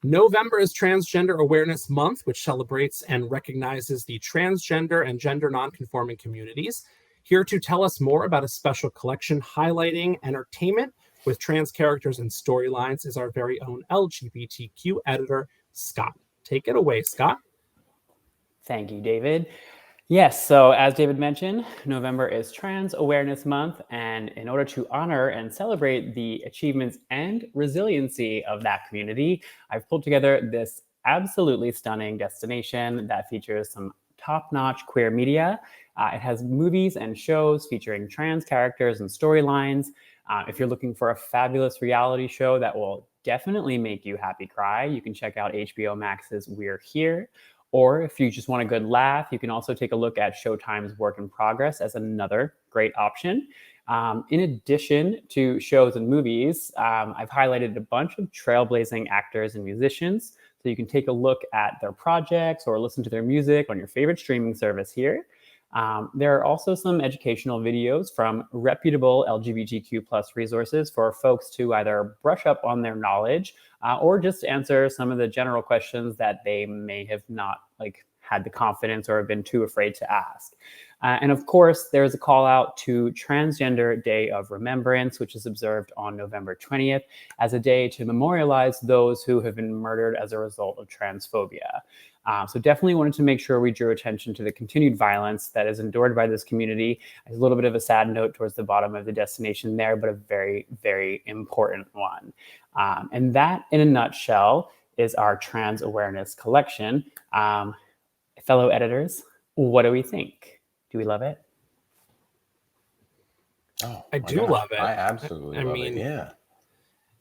November is Transgender Awareness Month, which celebrates and recognizes the transgender and gender nonconforming communities. Here to tell us more about a special collection highlighting entertainment with trans characters and storylines is our very own LGBTQ editor, Scott. Take it away, Scott. Thank you, David. Yes, so as David mentioned, November is Trans Awareness Month, and in order to honor and celebrate the achievements and resiliency of that community, I've pulled together this absolutely stunning destination that features some top-notch queer media. It has movies and shows featuring trans characters and storylines. If you're looking for a fabulous reality show that will definitely make you happy cry, you can check out HBO Max's We're Here. Or if you just want a good laugh, you can also take a look at Showtime's Work in Progress as another great option. In addition to shows and movies, I've highlighted a bunch of trailblazing actors and musicians, so you can take a look at their projects or listen to their music on your favorite streaming service here. There are also some educational videos from reputable LGBTQ plus resources for folks to either brush up on their knowledge or just answer some of the general questions that they may have not had the confidence or have been too afraid to ask. And of course, there's a call out to Transgender Day of Remembrance, which is observed on November 20th as a day to memorialize those who have been murdered as a result of transphobia. So definitely wanted to make sure we drew attention to the continued violence that is endured by this community. There's a little bit of a sad note towards the bottom of the destination there, but a very, very important one. And that, in a nutshell, is our Trans Awareness Collection. Fellow editors, what do we think? Do we love it? Oh, I do love it. I absolutely love it. Yeah.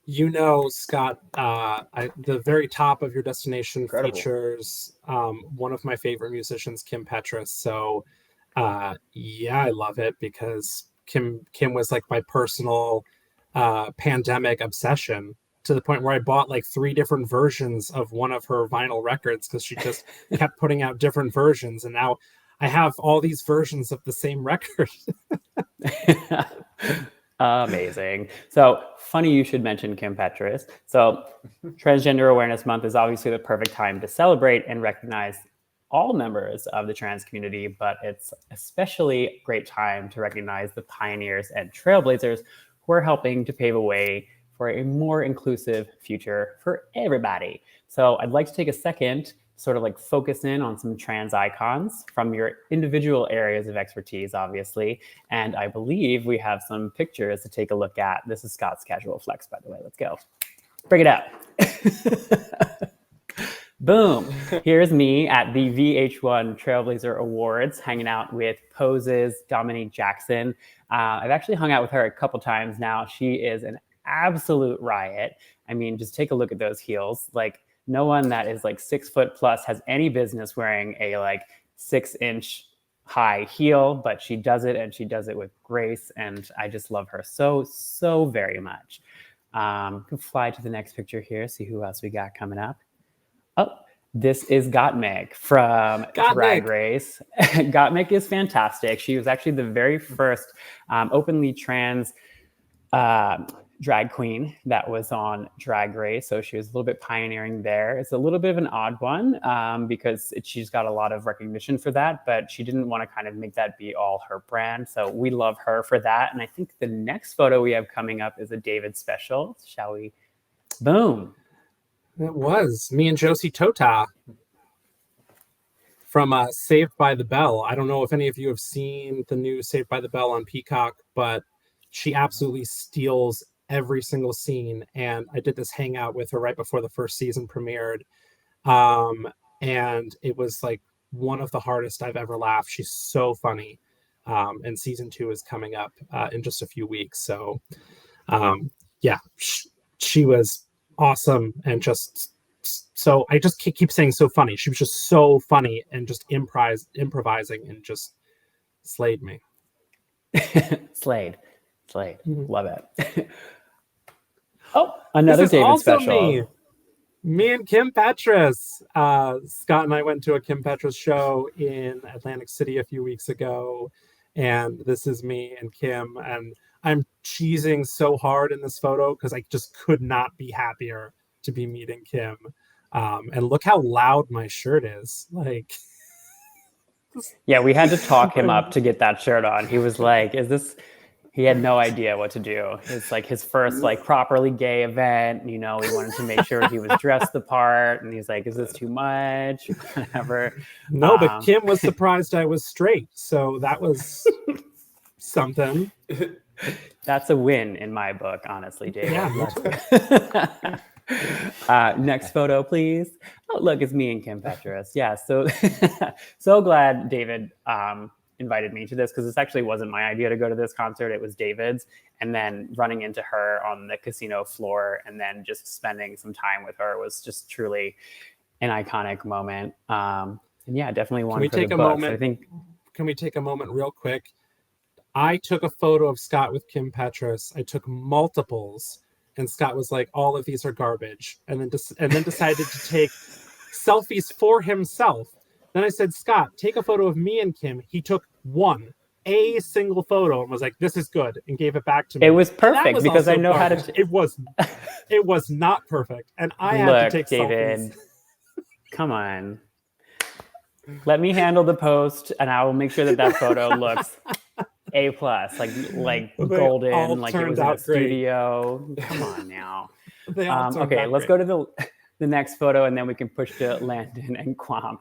You know, Scott, the very top of your destination Incredible. features one of my favorite musicians, Kim Petras. So, yeah, I love it because Kim was like my personal pandemic obsession, to the point where I bought like 3 different versions of one of her vinyl records because she just kept putting out different versions. And now I have all these versions of the same record. Amazing. So funny you should mention Kim Petras. So Transgender Awareness Month is obviously the perfect time to celebrate and recognize all members of the trans community, but it's especially a great time to recognize the pioneers and trailblazers who are helping to pave a way for a more inclusive future for everybody. So I'd like to take a second, sort of like focus in on some trans icons from your individual areas of expertise, obviously. And I believe we have some pictures to take a look at. This is Scott's Casual Flex, by the way. Let's go. Bring it out. Boom. Here's me at the VH1 Trailblazer Awards, hanging out with Pose's Dominique Jackson. I've actually hung out with her a couple times now. She is an absolute riot. I mean, just take a look at those heels. Like, no one that is like 6 foot plus has any business wearing a like 6-inch high heel, but she does it, and she does it with grace. And I just love her so very much. Can fly to the next picture here, see who else we got coming up. Oh, this is Gottmik from Drag Race. Gottmik is fantastic. She was actually the very first openly trans drag queen that was on Drag Race. So she was a little bit pioneering there. It's a little bit of an odd one because she's got a lot of recognition for that, but she didn't want to kind of make that be all her brand. So we love her for that. And I think the next photo we have coming up is a David special. Shall we? Boom. It was me and Josie Tota from Saved by the Bell. I don't know if any of you have seen the new Saved by the Bell on Peacock, but she absolutely steals every single scene. And I did this hangout with her right before the first season premiered. And it was like one of the hardest I've ever laughed. She's so funny. And season 2 is coming up in just a few weeks. So yeah, she was awesome. And just, so I just keep saying so funny. She was just so funny and just improvising and just slayed me. Slayed. Love it. Oh, another David special. Me and Kim Petras. Scott and I went to a Kim Petras show in Atlantic City a few weeks ago, and this is me and Kim, and I'm cheesing so hard in this photo because I just could not be happier to be meeting Kim. And look how loud my shirt is. Like, Yeah, we had to talk him up to get that shirt on. He was like, "Is this?" He had no idea what to do. It's like his first like properly gay event. You know, he wanted to make sure he was dressed the part, and he's like, "Is this too much?" Whatever. No, but Kim was surprised I was straight, so that was something. That's a win in my book, honestly, David. Yeah, next photo, please. Oh, look, it's me and Kim Petras. Yeah, so glad David invited me to this, because this actually wasn't my idea to go to this concert. It was David's, and then running into her on the casino floor and then just spending some time with her was just truly an iconic moment. And yeah, definitely one for the books. I think. Can we take a moment real quick? I took a photo of Scott with Kim Petras. I took multiples, and Scott was like, "All of these are garbage," and then decided to take selfies for himself. Then I said, "Scott, take a photo of me and Kim." He took a single photo, and was like, "This is good," and gave it back to me. It was perfect because I know garbage. how to. It was not perfect, and I had to take David, selfies. Come on. Let me handle the post, and I will make sure that photo looks A+, like golden, like it was in a studio. Great. Come on now. Okay, let's go to the next photo, and then we can push to Landon and Kwam.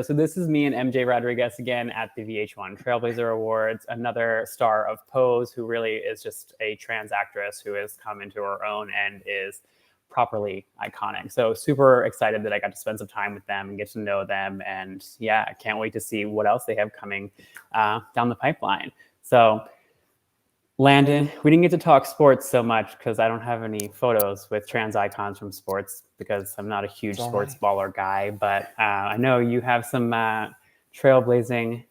So this is me and MJ Rodriguez again at the VH1 Trailblazer Awards, another star of Pose, who really is just a trans actress who has come into her own and is properly iconic. So super excited that I got to spend some time with them and get to know them. And yeah, I can't wait to see what else they have coming down the pipeline. So Landon, we didn't get to talk sports so much because I don't have any photos with trans icons from sports because I'm not a huge sports baller guy, but I know you have some trailblazing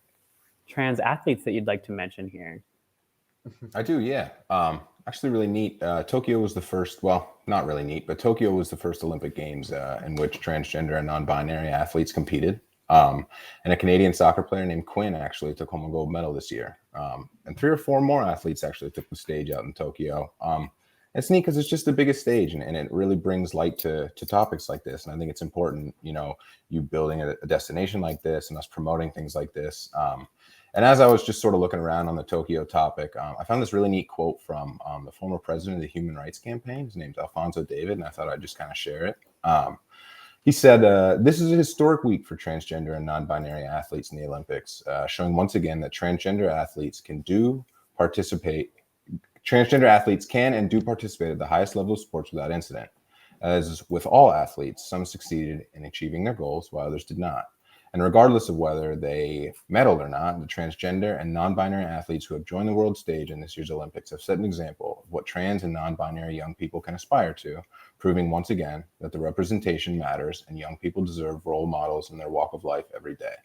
trans athletes that you'd like to mention here. I do, yeah. Actually really neat. Tokyo was the first, well, not really neat, but Tokyo was the first Olympic Games in which transgender and non-binary athletes competed. And a Canadian soccer player named Quinn actually took home a gold medal this year. And 3 or 4 more athletes actually took the stage out in Tokyo. It's neat because it's just the biggest stage, and it really brings light to topics like this. And I think it's important, you know, you building a destination like this and us promoting things like this. And as I was just sort of looking around on the Tokyo topic, I found this really neat quote from the former president of the Human Rights Campaign. His name's Alfonso David, and I thought I'd just kind of share it. He said, "This is a historic week for transgender and non-binary athletes in the Olympics, showing once again that transgender athletes can and do participate at the highest level of sports without incident. As with all athletes, some succeeded in achieving their goals while others did not. And regardless of whether they medaled or not, the transgender and non-binary athletes who have joined the world stage in this year's Olympics have set an example of what trans and non-binary young people can aspire to, proving once again that the representation matters and young people deserve role models in their walk of life every day.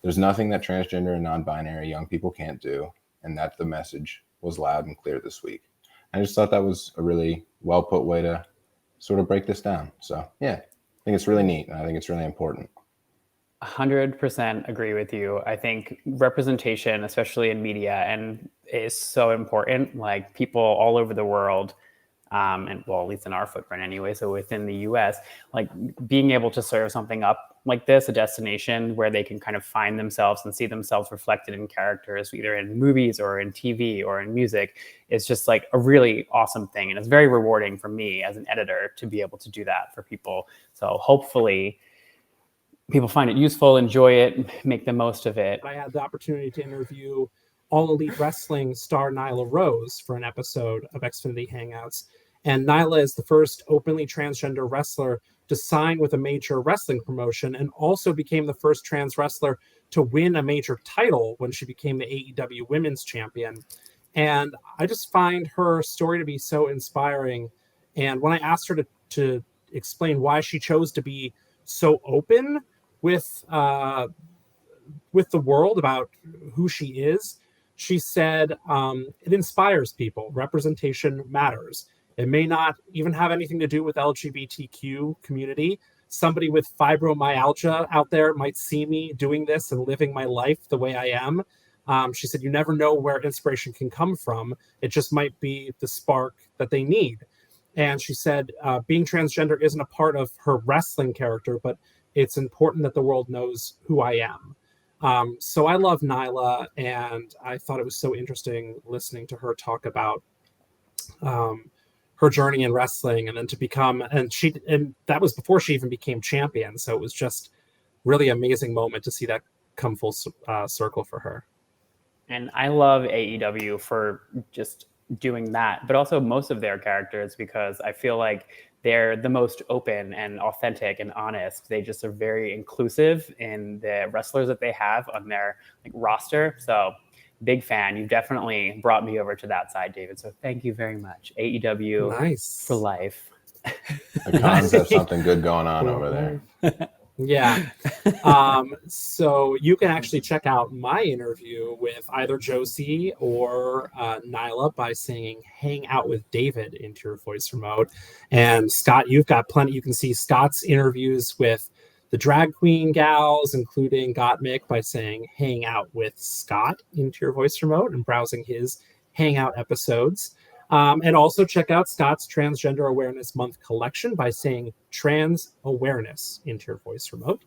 There's nothing that transgender and non-binary young people can't do, and that the message was loud and clear this week." I just thought that was a really well put way to sort of break this down. So yeah, I think it's really neat, and I think it's really important. 100% agree with you. I think representation, especially in media, and is so important. Like people all over the world, and well, at least in our footprint anyway, so within the US, like being able to serve something up like this, a destination where they can kind of find themselves and see themselves reflected in characters, either in movies or in TV or in music, is just like a really awesome thing. And it's very rewarding for me as an editor to be able to do that for people. So hopefully people find it useful, enjoy it, make the most of it. I had the opportunity to interview All Elite Wrestling star Nyla Rose for an episode of Xfinity Hangouts. And Nyla is the first openly transgender wrestler to sign with a major wrestling promotion, and also became the first trans wrestler to win a major title when she became the AEW Women's Champion. And I just find her story to be so inspiring. And when I asked her to explain why she chose to be so open with the world about who she is, she said, it inspires people. Representation matters. It may not even have anything to do with LGBTQ community. Somebody with fibromyalgia out there might see me doing this and living my life the way I am. She said, you never know where inspiration can come from. It just might be the spark that they need. And she said, being transgender isn't a part of her wrestling character, but it's important that the world knows who I am. So I love Nyla, and I thought it was so interesting listening to her talk about her journey in wrestling, and then to become, and that was before she even became champion. So it was just really amazing moment to see that come full circle for her. And I love AEW for just doing that, but also most of their characters, because I feel like they're the most open and authentic and honest. They just are very inclusive in the wrestlers that they have on their roster. So big fan. You've definitely brought me over to that side, David. So thank you very much. AEW Nice. for life. The Cons have something good going on over there. Yeah. So you can actually check out my interview with either Josie or Nyla by saying "Hang Out with David" into your voice remote. And Scott, you've got plenty. You can see Scott's interviews with the drag queen gals, including Gottmik, by saying "Hang Out with Scott" into your voice remote and browsing his Hangout episodes. And also check out Scott's Transgender Awareness Month collection by saying "Trans Awareness" into your voice remote.